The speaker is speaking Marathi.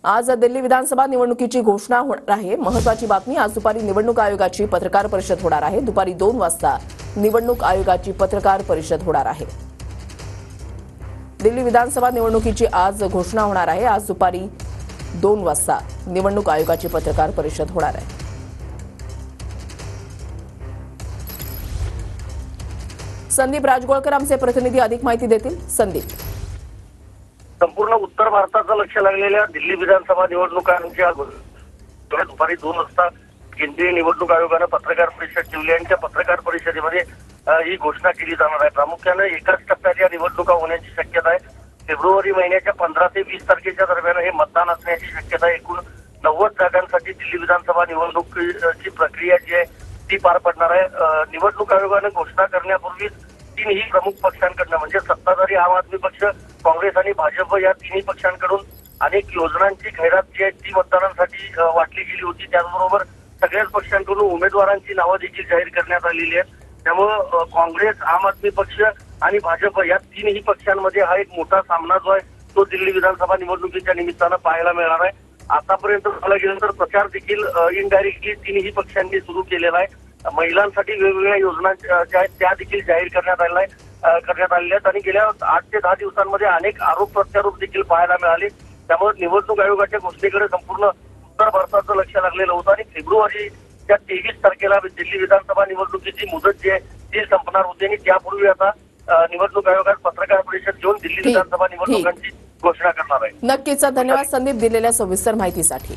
आज दिल्ली विधानसभा निवडणुकीची घोषणा होणार आहे। महत्त्वाची बातमी, आज दुपारी निवडणूक आयोगाची पत्रकार परिषद होणार आहे। दुपारी 2 वाजता निवडणूक आयोगाची पत्रकार परिषद होणार आहे। दिल्ली विधानसभा निवडणुकीची आज घोषणा होणार आहे। आज दुपारी 2 वाजता निवडणूक आयोगाची पत्रकार परिषद होणार आहे। संदीप राजगोळकर आमचे प्रतिनिधी अधिक माहिती देतील। संदीप, संपूर्ण उत्तर भारताचं लक्ष लागलेल्या दिल्ली विधानसभा निवडणुकांच्या दुपारी 2 वाजता केंद्रीय निवडणूक आयोगानं पत्रकार परिषद ठेवली आणि त्या पत्रकार परिषदेमध्ये ही घोषणा केली जाणार आहे। प्रामुख्याने एकाच टप्प्यात या निवडणुका होण्याची शक्यता आहे। फेब्रुवारी महिन्याच्या 15 ते 20 तारखेच्या दरम्यान हे मतदान असण्याची शक्यता आहे। एकूण 90 जागांसाठी दिल्ली विधानसभा निवडणुकीची प्रक्रिया जी आहे ती पार पडणार आहे। निवडणूक आयोगानं घोषणा करण्यापूर्वीच तीनही प्रमुख पक्षांकडनं म्हणजे सत्ताधारी आम आदमी पक्ष, काँग्रेस आणि भाजप या तिन्ही पक्षांकडून अनेक योजनांची खैरात जी आहे ती मतदारांसाठी वाटली गेली होती। त्याचबरोबर सगळ्याच पक्षांकडून उमेदवारांची नावं देखील जाहीर करण्यात आलेली आहेत। त्यामुळं काँग्रेस, आम आदमी पक्ष आणि भाजप या तिन्ही पक्षांमध्ये हा एक मोठा सामना जो आहे तो दिल्ली विधानसभा निवडणुकीच्या निमित्तानं पाहायला मिळणार आहे। आतापर्यंत पाहायला गेलं तर प्रचार देखील इनडायरेक्टली तिन्ही पक्षांनी सुरू केलेला आहे। महिलांसाठी वेगवेगळ्या योजना ज्या आहेत त्या देखील जाहीर करण्यात आलेल्या आहेत आणि गेल्या 8 ते 10 दिवसांमध्ये अनेक आरोप प्रत्यारोप देखील पाहायला मिळाले। त्यामुळे निवडणूक आयोगाच्या घोषणेकडे संपूर्ण उत्तर भारताचं लक्ष लागलेलं होतं आणि फेब्रुवारीच्या 23 तारखेला दिल्ली विधानसभा निवडणुकीची मुदत जी आहे ती संपणार होती आणि त्यापूर्वी आता निवडणूक आयोगात पत्रकार परिषद घेऊन दिल्ली विधानसभा निवडणुकांची घोषणा करणार आहे। नक्कीच धन्यवाद संदीप दिलेल्या सविस्तर माहितीसाठी।